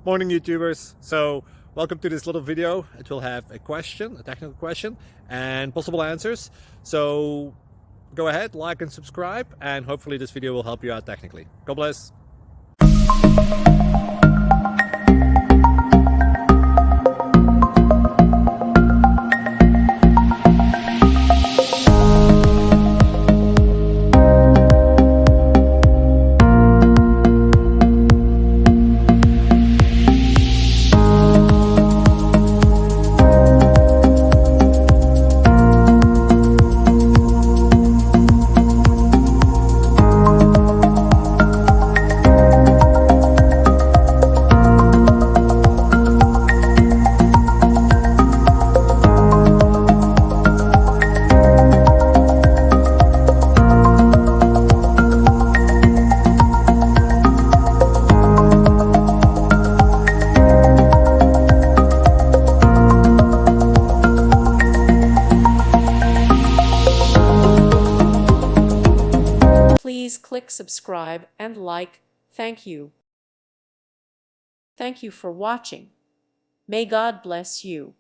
Morning YouTubers. So welcome to this little video. It will have a question, a technical question, and possible answers. So go ahead, like and subscribe, and hopefully this video will help you out technically. God bless. Please click subscribe and like. Thank you. Thank you for watching. May God bless you.